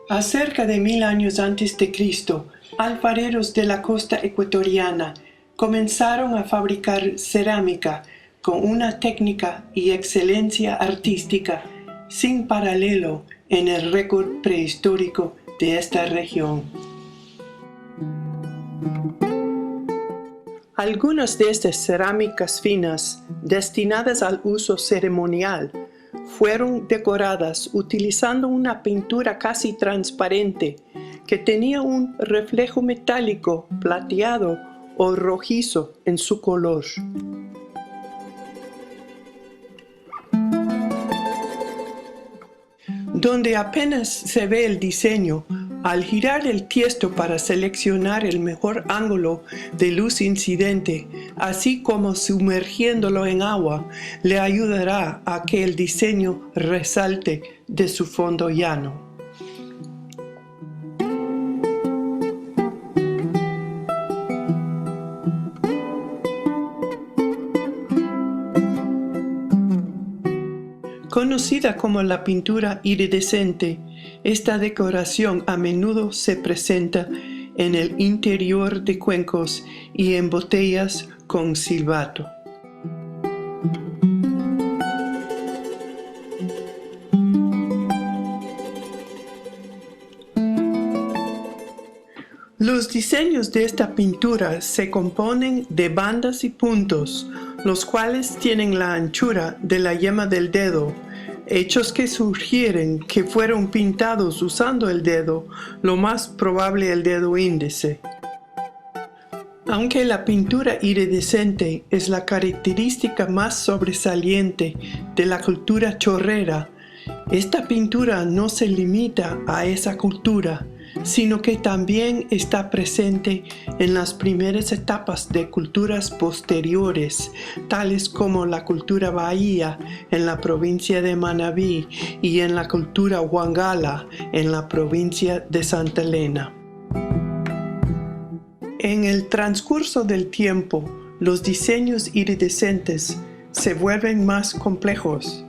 A cerca de 1000 años antes de Cristo, alfareros de la costa ecuatoriana comenzaron a fabricar cerámica con una técnica y excelencia artística sin paralelo en el récord prehistórico de esta región. Algunas de estas cerámicas finas, destinadas al uso ceremonial, fueron decoradas utilizando una pintura casi transparente que tenía un reflejo metálico plateado o rojizo en su color. Donde apenas se ve el diseño, al girar el tiesto para seleccionar el mejor ángulo de luz incidente, así como sumergiéndolo en agua, le ayudará a que el diseño resalte de su fondo llano. Conocida como la pintura iridescente, esta decoración a menudo se presenta en el interior de cuencos y en botellas con silbato. Los diseños de esta pintura se componen de bandas y puntos, los cuales tienen la anchura de la yema del dedo, hechos que sugieren que fueron pintados usando el dedo, lo más probable el dedo índice. Aunque la pintura iridescente es la característica más sobresaliente de la cultura chorrera, esta pintura no se limita a esa cultura, sino que también está presente en las primeras etapas de culturas posteriores, tales como la cultura bahía en la provincia de Manabí y en la cultura huangala en la provincia de Santa Elena. En el transcurso del tiempo, los diseños iridescentes se vuelven más complejos.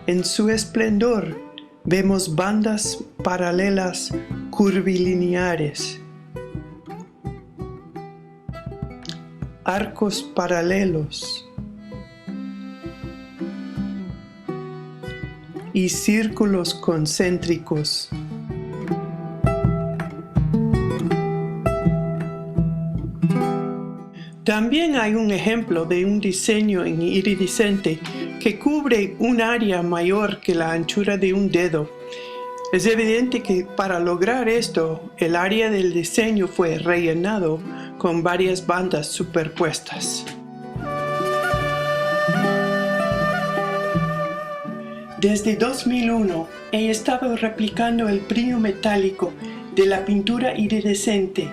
En su esplendor, vemos bandas paralelas curvilineares, arcos paralelos y círculos concéntricos. También hay un ejemplo de un diseño en iridescente que cubre un área mayor que la anchura de un dedo. Es evidente que para lograr esto, el área del diseño fue rellenado con varias bandas superpuestas. Desde 2001 he estado replicando el brillo metálico de la pintura iridescente,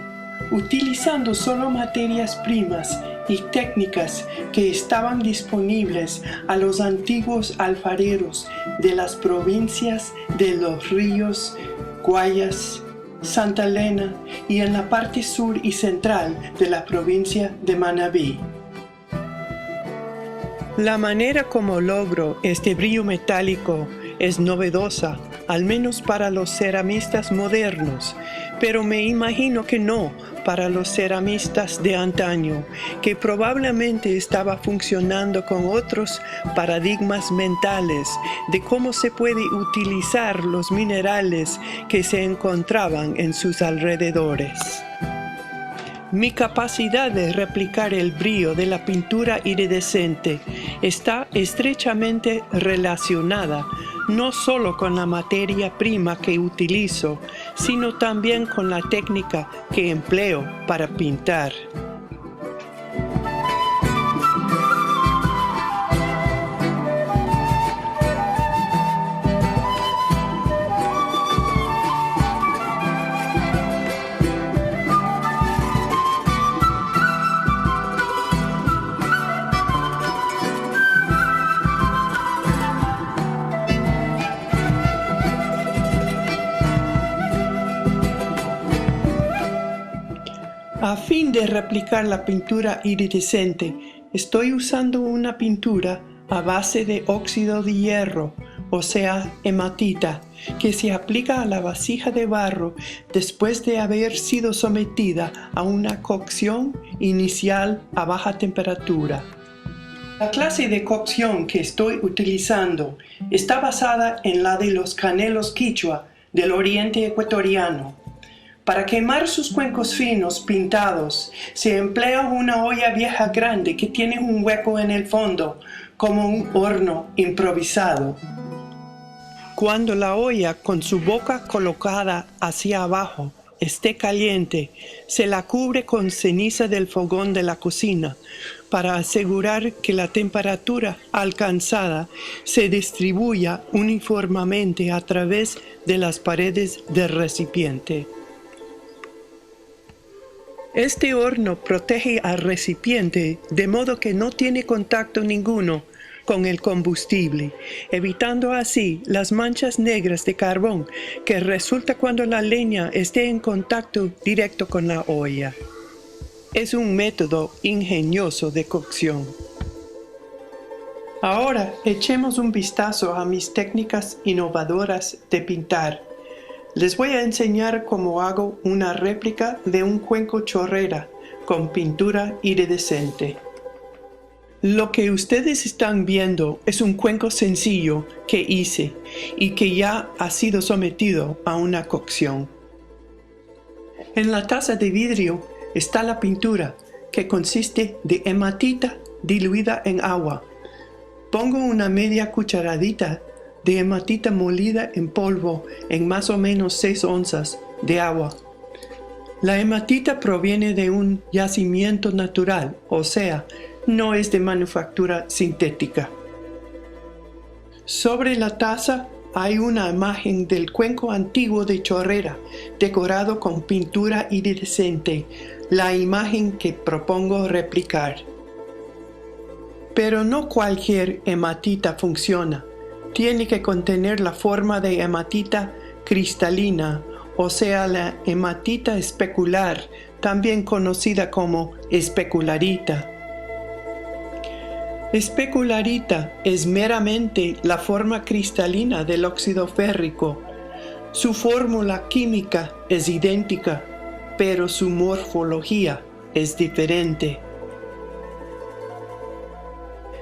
utilizando solo materias primas y técnicas que estaban disponibles a los antiguos alfareros de las provincias de Los Ríos, Guayas, Santa Elena y en la parte sur y central de la provincia de Manabí. La manera como logro este brillo metálico es novedosa, al menos para los ceramistas modernos, pero me imagino que no para los ceramistas de antaño, que probablemente estaba funcionando con otros paradigmas mentales de cómo se puede utilizar los minerales que se encontraban en sus alrededores. Mi capacidad de replicar el brillo de la pintura iridescente está estrechamente relacionada no solo con la materia prima que utilizo, sino también con la técnica que empleo para pintar. A fin de replicar la pintura iridescente, estoy usando una pintura a base de óxido de hierro o sea, hematita, que se aplica a la vasija de barro después de haber sido sometida a una cocción inicial a baja temperatura. La clase de cocción que estoy utilizando está basada en la de los canelos quichua del oriente ecuatoriano. Para quemar sus cuencos finos pintados, se emplea una olla vieja grande que tiene un hueco en el fondo, como un horno improvisado. Cuando la olla, con su boca colocada hacia abajo, esté caliente, se la cubre con ceniza del fogón de la cocina para asegurar que la temperatura alcanzada se distribuya uniformemente a través de las paredes del recipiente. Este horno protege al recipiente de modo que no tiene contacto ninguno con el combustible, evitando así las manchas negras de carbón que resulta cuando la leña esté en contacto directo con la olla. Es un método ingenioso de cocción. Ahora echemos un vistazo a mis técnicas innovadoras de pintar. Les voy a enseñar cómo hago una réplica de un cuenco chorrera con pintura iridescente. Lo que ustedes están viendo es un cuenco sencillo que hice y que ya ha sido sometido a una cocción. En la taza de vidrio está la pintura, que consiste de hematita diluida en agua. Pongo una media cucharadita de hematita molida en polvo en más o menos 6 onzas de agua. La hematita proviene de un yacimiento natural, o sea, no es de manufactura sintética. Sobre la taza hay una imagen del cuenco antiguo de Chorrera, decorado con pintura iridescente, la imagen que propongo replicar. Pero no cualquier hematita funciona. Tiene que contener la forma de hematita cristalina, o sea, la hematita especular, también conocida como especularita. Especularita es meramente la forma cristalina del óxido férrico. Su fórmula química es idéntica, pero su morfología es diferente.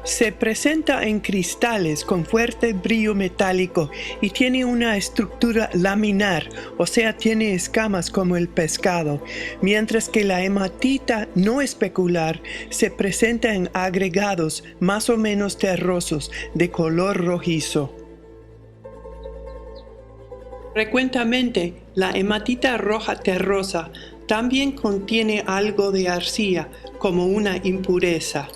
Se presenta en cristales con fuerte brillo metálico y tiene una estructura laminar, o sea, tiene escamas como el pescado, mientras que la hematita no especular se presenta en agregados más o menos terrosos de color rojizo. Frecuentemente, la hematita roja terrosa también contiene algo de arcilla como una impureza.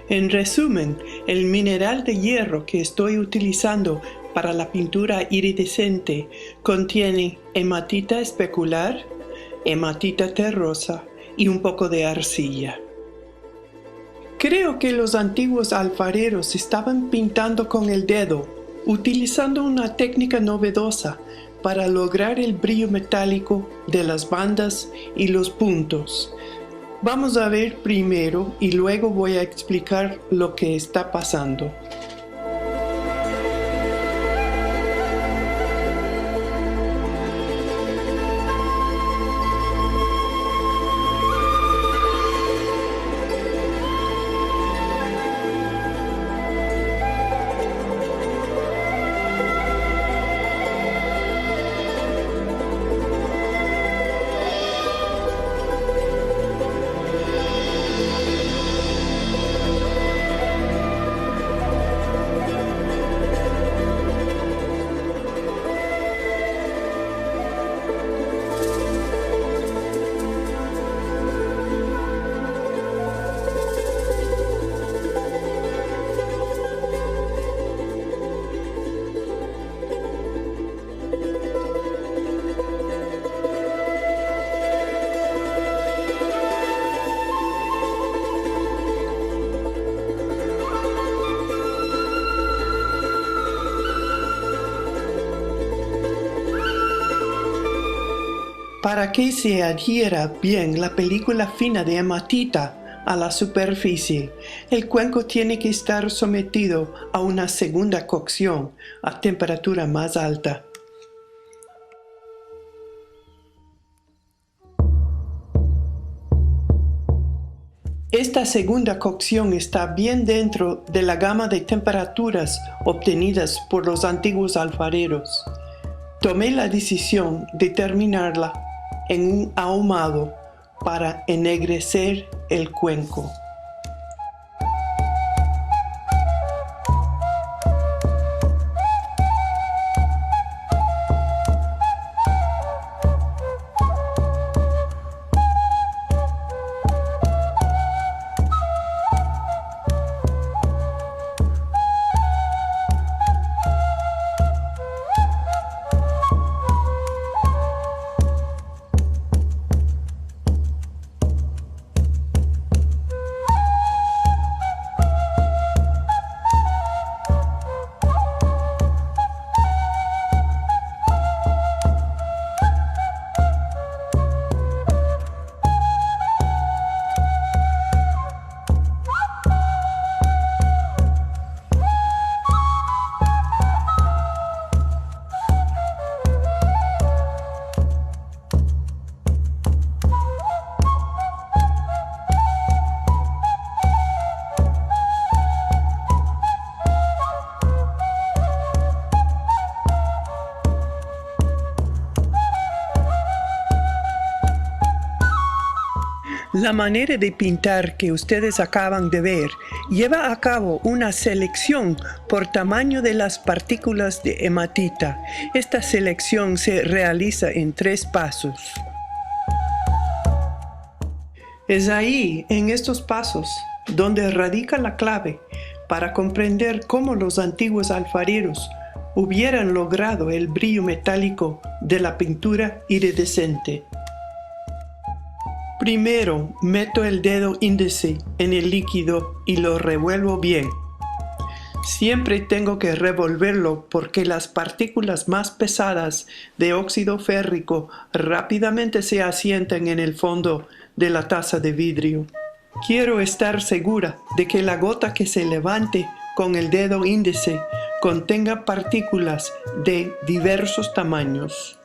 En resumen, el mineral de hierro que estoy utilizando para la pintura iridescente contiene hematita especular, hematita terrosa y un poco de arcilla. Creo que los antiguos alfareros estaban pintando con el dedo, utilizando una técnica novedosa para lograr el brillo metálico de las bandas y los puntos. Vamos a ver primero y luego voy a explicar lo que está pasando. Para que se adhiera bien la película fina de hematita a la superficie. El cuenco tiene que estar sometido a una segunda cocción a temperatura más alta. Esta segunda cocción está bien dentro de la gama de temperaturas obtenidas por los antiguos alfareros. Tomé la decisión de terminarla en un ahumado para ennegrecer el cuenco. La manera de pintar que ustedes acaban de ver lleva a cabo una selección por tamaño de las partículas de hematita. Esta selección se realiza en 3 pasos. Es ahí, en estos pasos, donde radica la clave para comprender cómo los antiguos alfareros hubieran logrado el brillo metálico de la pintura iridescente. Primero, meto el dedo índice en el líquido y lo revuelvo bien. Siempre tengo que revolverlo porque las partículas más pesadas de óxido férrico rápidamente se asientan en el fondo de la taza de vidrio. Quiero estar segura de que la gota que se levante con el dedo índice contenga partículas de diversos tamaños.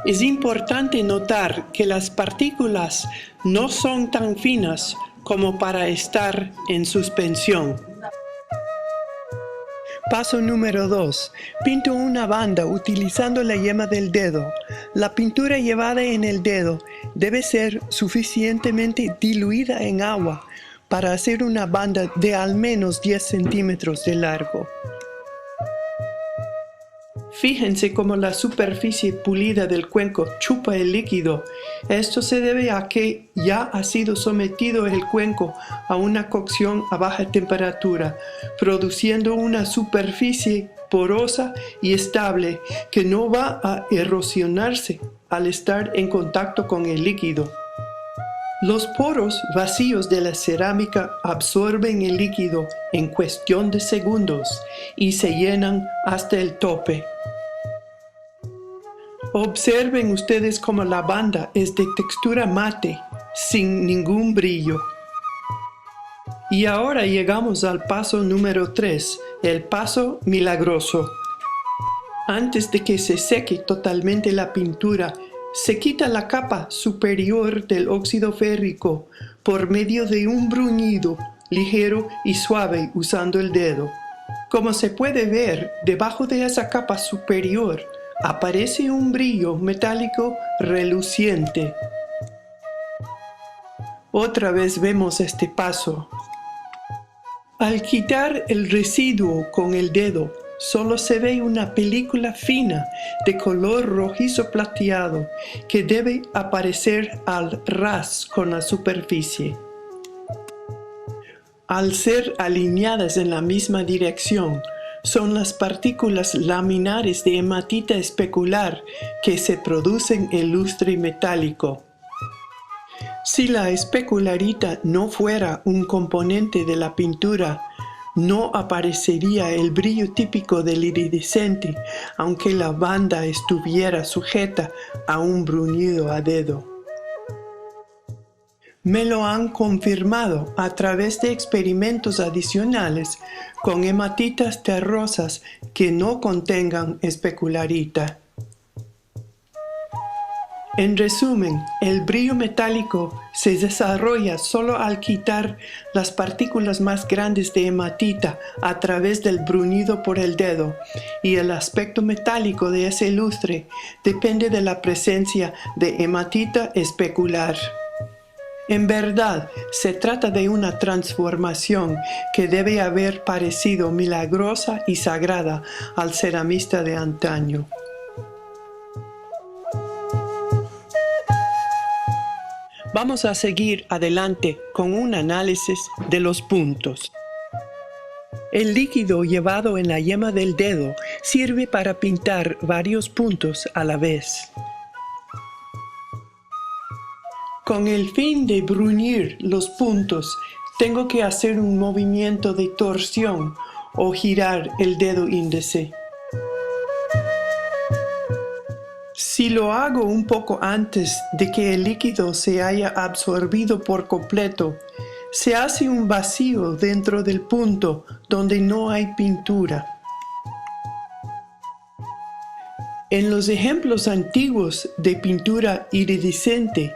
Es importante notar que las partículas no son tan finas como para estar en suspensión. Paso número 2. Pinto una banda utilizando la yema del dedo. La pintura llevada en el dedo debe ser suficientemente diluida en agua para hacer una banda de al menos 10 centímetros de largo. Fíjense cómo la superficie pulida del cuenco chupa el líquido. Esto se debe a que ya ha sido sometido el cuenco a una cocción a baja temperatura, produciendo una superficie porosa y estable que no va a erosionarse al estar en contacto con el líquido. Los poros vacíos de la cerámica absorben el líquido en cuestión de segundos y se llenan hasta el tope. Observen ustedes cómo la banda es de textura mate, sin ningún brillo. Y ahora llegamos al paso número 3, el paso milagroso. Antes de que se seque totalmente la pintura, se quita la capa superior del óxido férrico por medio de un bruñido ligero y suave usando el dedo. Como se puede ver, debajo de esa capa superior aparece un brillo metálico reluciente. Otra vez vemos este paso. Al quitar el residuo con el dedo, solo se ve una película fina de color rojizo plateado que debe aparecer al ras con la superficie. Al ser alineadas en la misma dirección, son las partículas laminares de hematita especular que se producen el lustre metálico. Si la especularita no fuera un componente de la pintura, no aparecería el brillo típico del iridescente, aunque la banda estuviera sujeta a un bruñido a dedo. Me lo han confirmado a través de experimentos adicionales con hematitas terrosas que no contengan especularita. En resumen, el brillo metálico se desarrolla solo al quitar las partículas más grandes de hematita a través del bruñido por el dedo, y el aspecto metálico de ese lustre depende de la presencia de hematita especular. En verdad, se trata de una transformación que debe haber parecido milagrosa y sagrada al ceramista de antaño. Vamos a seguir adelante con un análisis de los puntos. El líquido llevado en la yema del dedo sirve para pintar varios puntos a la vez. Con el fin de bruñir los puntos, tengo que hacer un movimiento de torsión o girar el dedo índice. Si lo hago un poco antes de que el líquido se haya absorbido por completo, se hace un vacío dentro del punto donde no hay pintura. En los ejemplos antiguos de pintura iridiscente,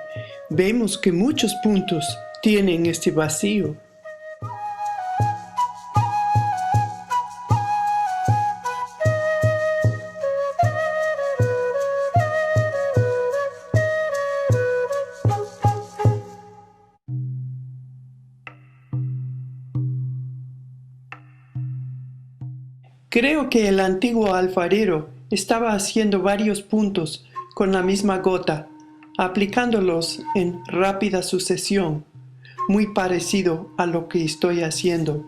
vemos que muchos puntos tienen este vacío. Creo que el antiguo alfarero estaba haciendo varios puntos con la misma gota, aplicándolos en rápida sucesión, muy parecido a lo que estoy haciendo.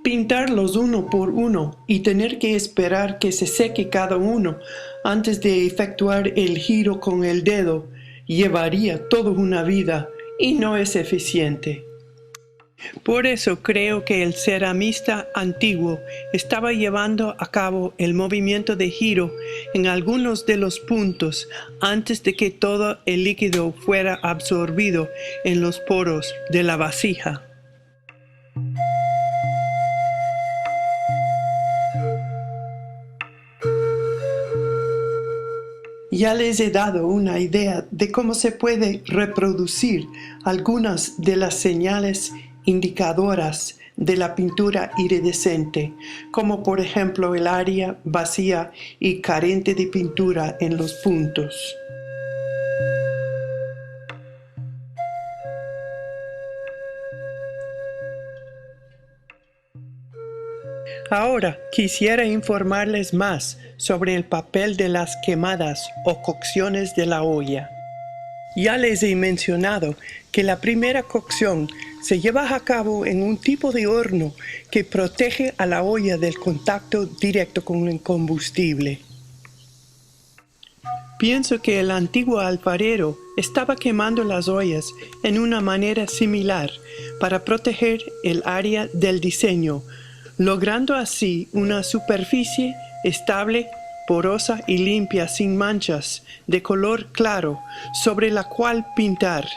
Pintarlos uno por uno y tener que esperar que se seque cada uno antes de efectuar el giro con el dedo llevaría toda una vida y no es eficiente. Por eso creo que el ceramista antiguo estaba llevando a cabo el movimiento de giro en algunos de los puntos antes de que todo el líquido fuera absorbido en los poros de la vasija. Ya les he dado una idea de cómo se puede reproducir algunas de las señales indicadoras de la pintura iridescente, como por ejemplo el área vacía y carente de pintura en los puntos. Ahora quisiera informarles más sobre el papel de las quemadas o cocciones de la olla. Ya les he mencionado que la primera cocción se lleva a cabo en un tipo de horno que protege a la olla del contacto directo con el combustible. Pienso que el antiguo alfarero estaba quemando las ollas en una manera similar para proteger el área del diseño, logrando así una superficie estable, porosa y limpia sin manchas, de color claro, sobre la cual pintar,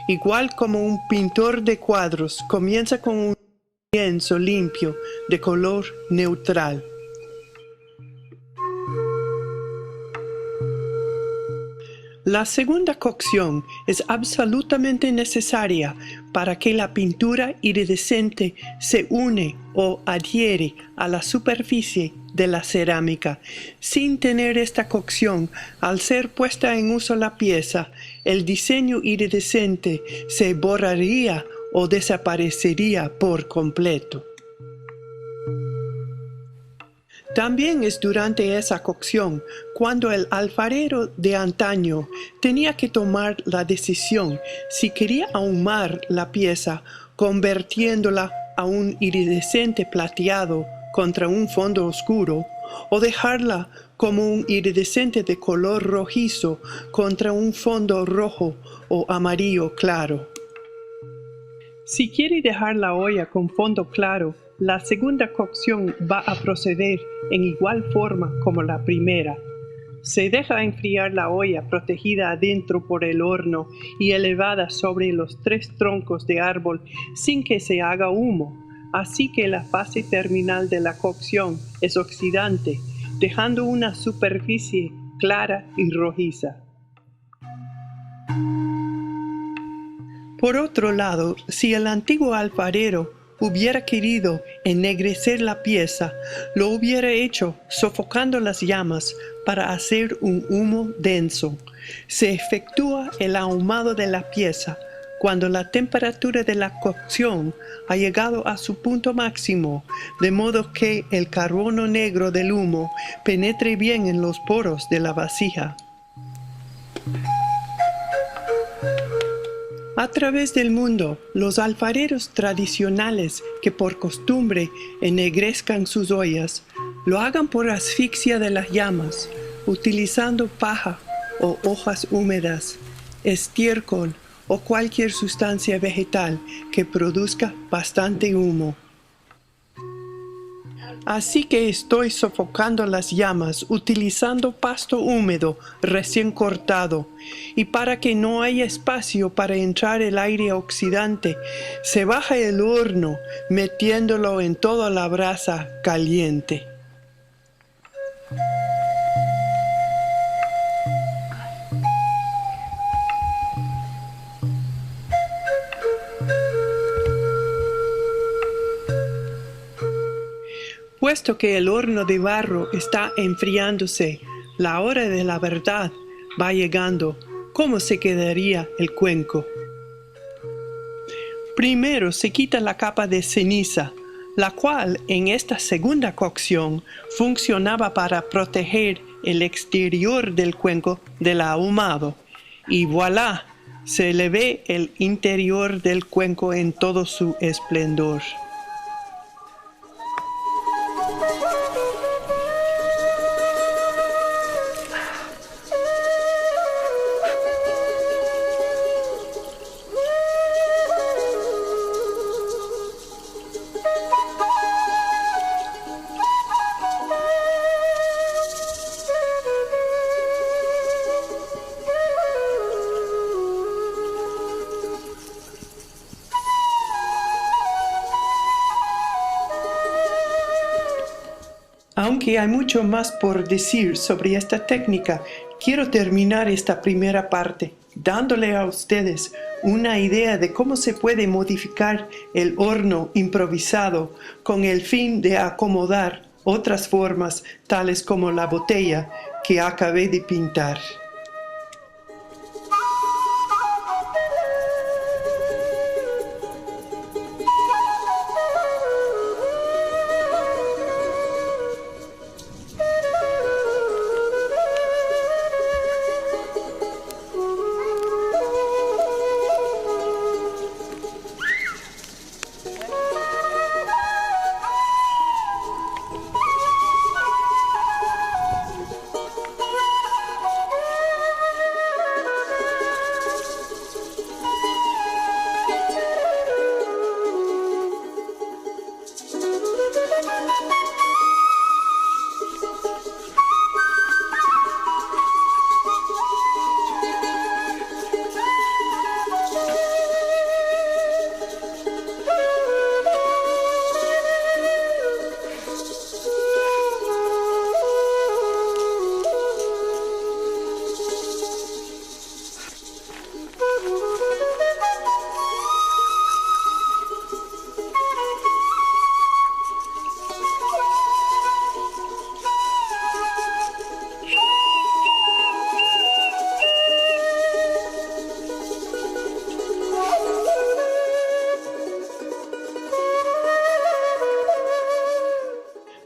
igual como un pintor de cuadros comienza con un lienzo limpio de color neutral. La segunda cocción es absolutamente necesaria para que la pintura iridescente se une o adhiere a la superficie de la cerámica. Sin tener esta cocción, al ser puesta en uso la pieza, el diseño iridescente se borraría o desaparecería por completo. También es durante esa cocción cuando el alfarero de antaño tenía que tomar la decisión si quería ahumar la pieza convirtiéndola a un iridescente plateado contra un fondo oscuro o dejarla como un iridescente de color rojizo contra un fondo rojo o amarillo claro. Si quiere dejar la olla con fondo claro, La segunda cocción va a proceder en igual forma como la primera. Se deja enfriar la olla protegida adentro por el horno y elevada sobre los 3 troncos de árbol sin que se haga humo, así que la fase terminal de la cocción es oxidante, dejando una superficie clara y rojiza. Por otro lado, si el antiguo alfarero hubiera querido ennegrecer la pieza, lo hubiera hecho sofocando las llamas para hacer un humo denso. Se efectúa el ahumado de la pieza cuando la temperatura de la cocción ha llegado a su punto máximo, de modo que el carbono negro del humo penetre bien en los poros de la vasija. A través del mundo, los alfareros tradicionales que por costumbre ennegrezcan sus ollas, lo hagan por asfixia de las llamas, utilizando paja o hojas húmedas, estiércol o cualquier sustancia vegetal que produzca bastante humo. Así que estoy sofocando las llamas utilizando pasto húmedo recién cortado, y para que no haya espacio para entrar el aire oxidante, se baja el horno metiéndolo en toda la brasa caliente. Puesto que el horno de barro está enfriándose, la hora de la verdad va llegando. ¿Cómo se quedaría el cuenco? Primero se quita la capa de ceniza, la cual en esta segunda cocción funcionaba para proteger el exterior del cuenco del ahumado. Y voilà, se le ve el interior del cuenco en todo su esplendor. Aunque hay mucho más por decir sobre esta técnica, quiero terminar esta primera parte dándole a ustedes una idea de cómo se puede modificar el horno improvisado con el fin de acomodar otras formas tales como la botella que acabé de pintar.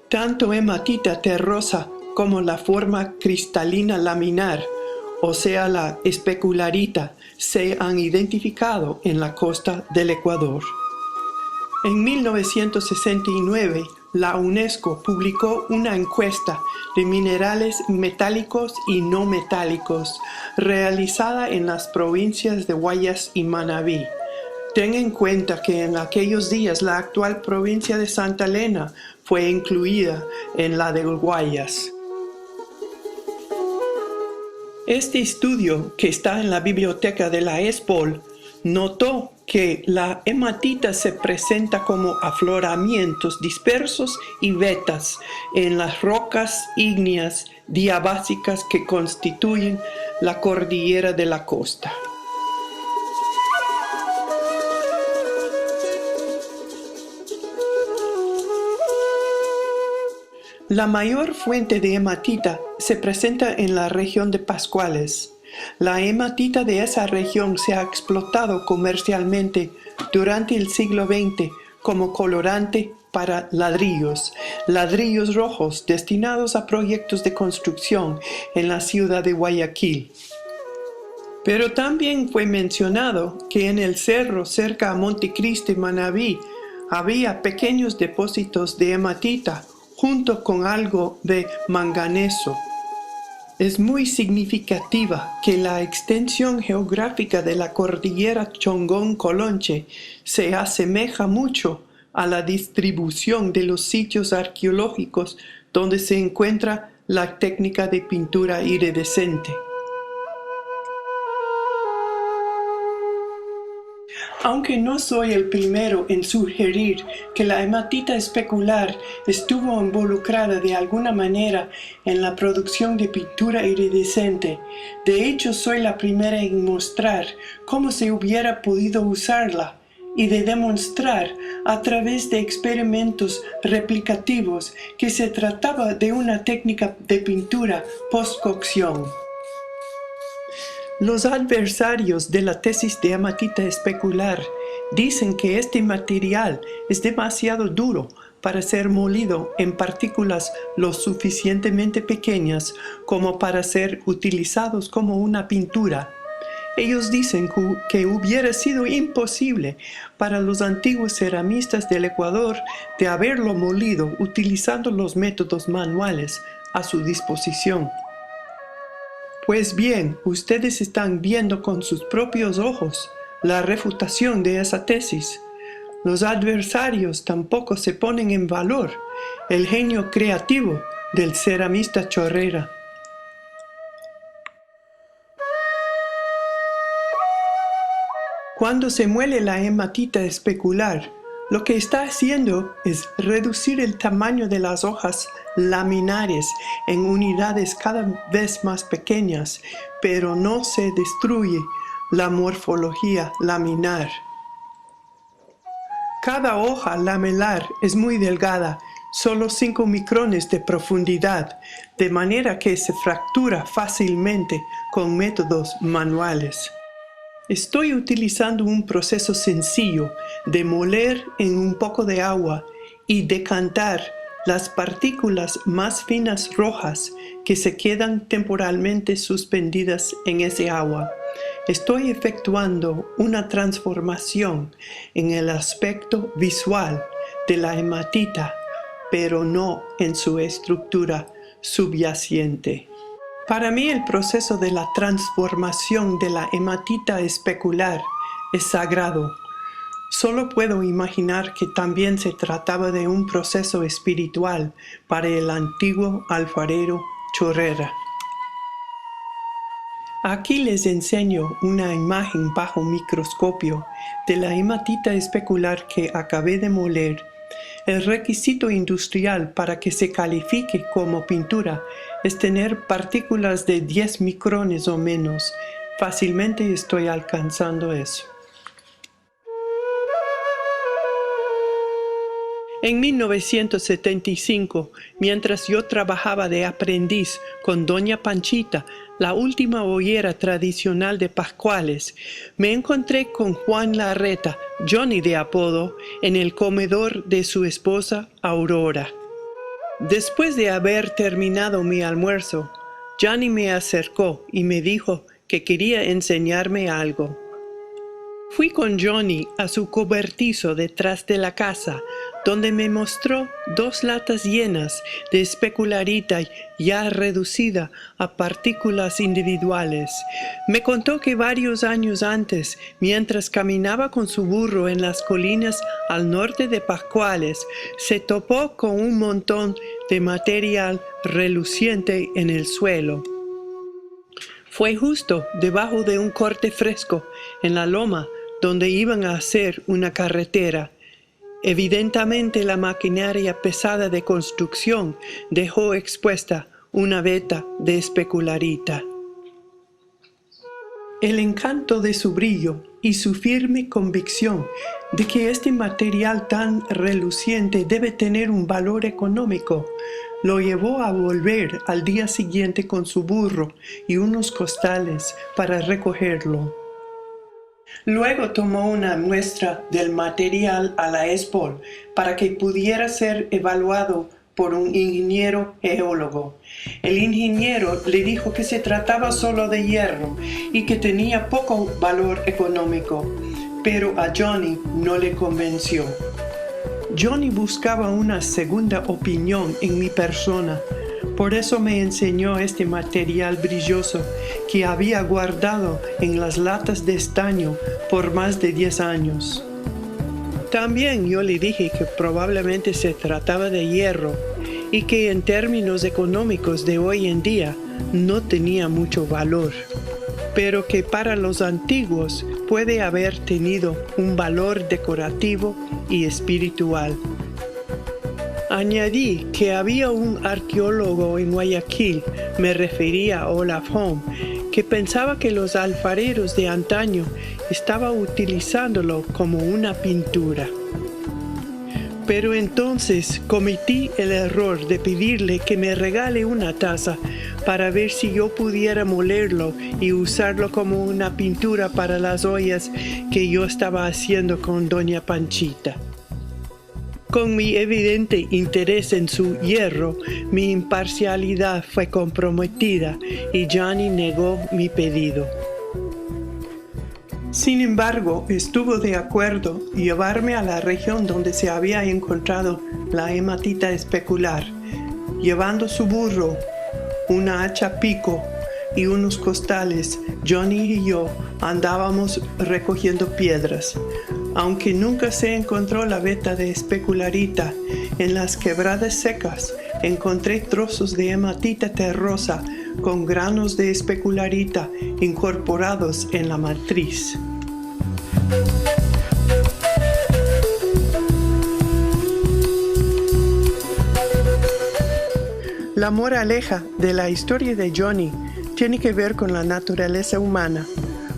Tanto hematita terrosa como la forma cristalina laminar, o sea la especularita, se han identificado en la costa del Ecuador. En 1969, la UNESCO publicó una encuesta de minerales metálicos y no metálicos realizada en las provincias de Guayas y Manabí. Ten en cuenta que en aquellos días la actual provincia de Santa Elena fue incluida en la de Guayas. Este estudio, que está en la biblioteca de la ESPOL, notó que la hematita se presenta como afloramientos dispersos y vetas en las rocas ígneas diabásicas que constituyen la cordillera de la costa. La mayor fuente de hematita se presenta en la región de Pascuales. La hematita de esa región se ha explotado comercialmente durante el siglo XX como colorante para ladrillos rojos destinados a proyectos de construcción en la ciudad de Guayaquil. Pero también fue mencionado que en el cerro cerca a Montecristi, Manabí, había pequeños depósitos de hematita junto con algo de manganeso. Es muy significativa que la extensión geográfica de la cordillera Chongón-Colonche se asemeja mucho a la distribución de los sitios arqueológicos donde se encuentra la técnica de pintura iridescente. Aunque no soy el primero en sugerir que la hematita especular estuvo involucrada de alguna manera en la producción de pintura iridescente, de hecho soy la primera en mostrar cómo se hubiera podido usarla y de demostrar a través de experimentos replicativos que se trataba de una técnica de pintura post-cocción. Los adversarios de la tesis de hematita especular dicen que este material es demasiado duro para ser molido en partículas lo suficientemente pequeñas como para ser utilizados como una pintura. Ellos dicen que hubiera sido imposible para los antiguos ceramistas del Ecuador de haberlo molido utilizando los métodos manuales a su disposición. Pues bien, ustedes están viendo con sus propios ojos la refutación de esa tesis. Los adversarios tampoco se ponen en valor el genio creativo del ceramista Chorrera. Cuando se muele la hematita especular, lo que está haciendo es reducir el tamaño de las hojas laminares en unidades cada vez más pequeñas, pero no se destruye la morfología laminar. Cada hoja lamelar es muy delgada, solo 5 micrones de profundidad, de manera que se fractura fácilmente con métodos manuales. Estoy utilizando un proceso sencillo de moler en un poco de agua y decantar las partículas más finas rojas que se quedan temporalmente suspendidas en ese agua. Estoy efectuando una transformación en el aspecto visual de la hematita, pero no en su estructura subyacente. Para mí el proceso de la transformación de la hematita especular es sagrado. Solo puedo imaginar que también se trataba de un proceso espiritual para el antiguo alfarero Chorrera. Aquí les enseño una imagen bajo microscopio de la hematita especular que acabé de moler. El requisito industrial para que se califique como pintura es tener partículas de 10 micrones o menos. Fácilmente estoy alcanzando eso. En 1975, mientras yo trabajaba de aprendiz con Doña Panchita, la última ollera tradicional de Pascuales, me encontré con Juan Larreta, Johnny de apodo, en el comedor de su esposa Aurora. Después de haber terminado mi almuerzo, Johnny me acercó y me dijo que quería enseñarme algo. Fui con Johnny a su cobertizo detrás de la casa, donde me mostró 2 latas llenas de especularita ya reducida a partículas individuales. Me contó que varios años antes, mientras caminaba con su burro en las colinas al norte de Pascuales, se topó con un montón de material reluciente en el suelo. Fue justo debajo de un corte fresco en la loma donde iban a hacer una carretera. Evidentemente la maquinaria pesada de construcción dejó expuesta una veta de especularita. El encanto de su brillo y su firme convicción de que este material tan reluciente debe tener un valor económico lo llevó a volver al día siguiente con su burro y unos costales para recogerlo. Luego tomó una muestra del material a la ESPOL para que pudiera ser evaluado por un ingeniero geólogo. El ingeniero le dijo que se trataba solo de hierro y que tenía poco valor económico, pero a Johnny no le convenció. Johnny buscaba una segunda opinión en mi persona. Por eso me enseñó este material brilloso que había guardado en las latas de estaño por más de 10 años. También yo le dije que probablemente se trataba de hierro y que en términos económicos de hoy en día no tenía mucho valor, pero que para los antiguos puede haber tenido un valor decorativo y espiritual. Añadí que había un arqueólogo en Guayaquil, me refería a Olaf Holm, que pensaba que los alfareros de antaño estaban utilizándolo como una pintura. Pero entonces cometí el error de pedirle que me regale una taza para ver si yo pudiera molerlo y usarlo como una pintura para las ollas que yo estaba haciendo con Doña Panchita. Con mi evidente interés en su hierro, mi imparcialidad fue comprometida y Johnny negó mi pedido. Sin embargo, estuvo de acuerdo en llevarme a la región donde se había encontrado la hematita especular, llevando su burro, una hacha pico y unos costales. Johnny y yo andábamos recogiendo piedras. Aunque nunca se encontró la veta de especularita, en las quebradas secas encontré trozos de hematita terrosa con granos de especularita incorporados en la matriz. La moraleja de la historia de Johnny tiene que ver con la naturaleza humana.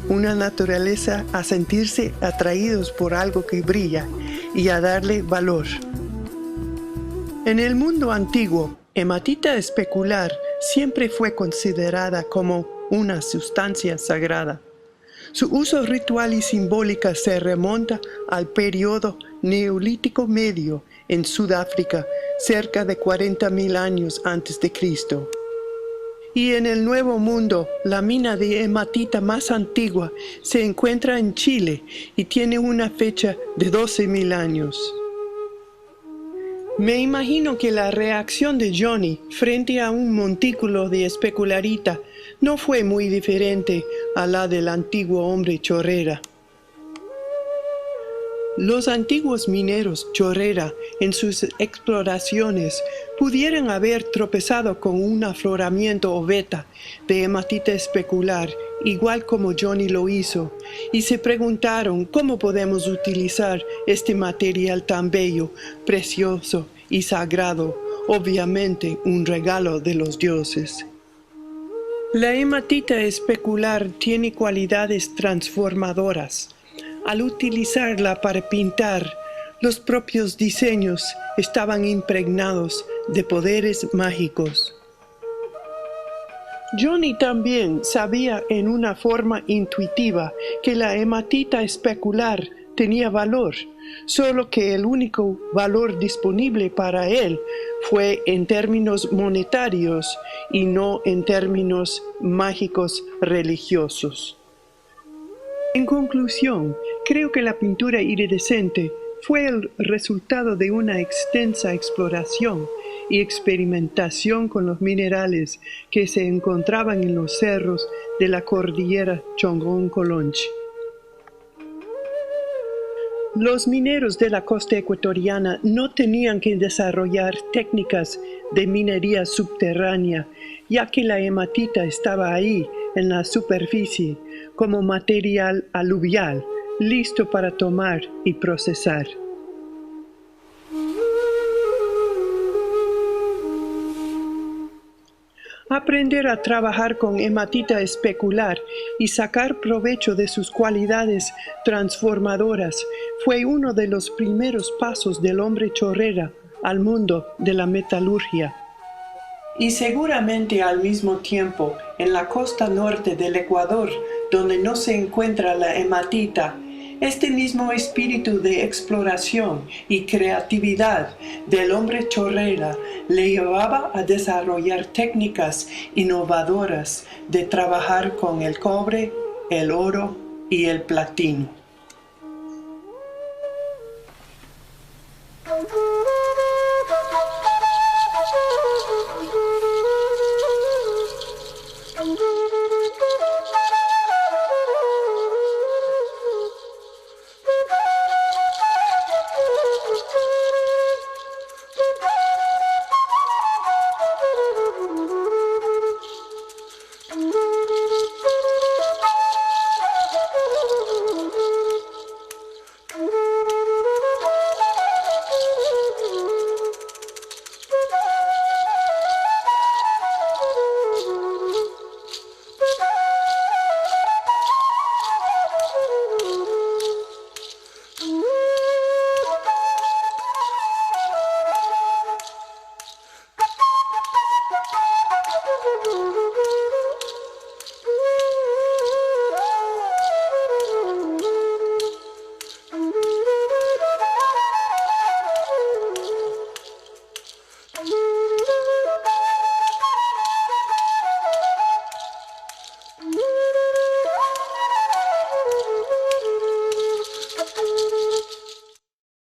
Una naturaleza a sentirse atraídos por algo que brilla y a darle valor. En el mundo antiguo, hematita especular siempre fue considerada como una sustancia sagrada. Su uso ritual y simbólica se remonta al periodo Neolítico Medio en Sudáfrica, cerca de 40.000 años antes de Cristo. Y en el Nuevo Mundo, la mina de hematita más antigua se encuentra en Chile y tiene una fecha de 12.000 años. Me imagino que la reacción de Johnny frente a un montículo de especularita no fue muy diferente a la del antiguo hombre chorrera. Los antiguos mineros chorrera en sus exploraciones pudieran haber tropezado con un afloramiento o veta de hematita especular, igual como Johnny lo hizo, y se preguntaron cómo podemos utilizar este material tan bello, precioso y sagrado, obviamente un regalo de los dioses. La hematita especular tiene cualidades transformadoras. Al utilizarla para pintar, los propios diseños estaban impregnados de poderes mágicos. Johnny también sabía en una forma intuitiva que la hematita especular tenía valor, solo que el único valor disponible para él fue en términos monetarios y no en términos mágicos religiosos. En conclusión, creo que la pintura iridescente fue el resultado de una extensa exploración y experimentación con los minerales que se encontraban en los cerros de la cordillera Chongón-Colonchi. Los mineros de la costa ecuatoriana no tenían que desarrollar técnicas de minería subterránea, ya que la hematita estaba ahí, en la superficie, como material aluvial, listo para tomar y procesar. Aprender a trabajar con hematita especular y sacar provecho de sus cualidades transformadoras fue uno de los primeros pasos del hombre chorrera al mundo de la metalurgia. Y seguramente al mismo tiempo, en la costa norte del Ecuador, donde no se encuentra la hematita, este mismo espíritu de exploración y creatividad del hombre chorrera le llevaba a desarrollar técnicas innovadoras de trabajar con el cobre, el oro y el platino.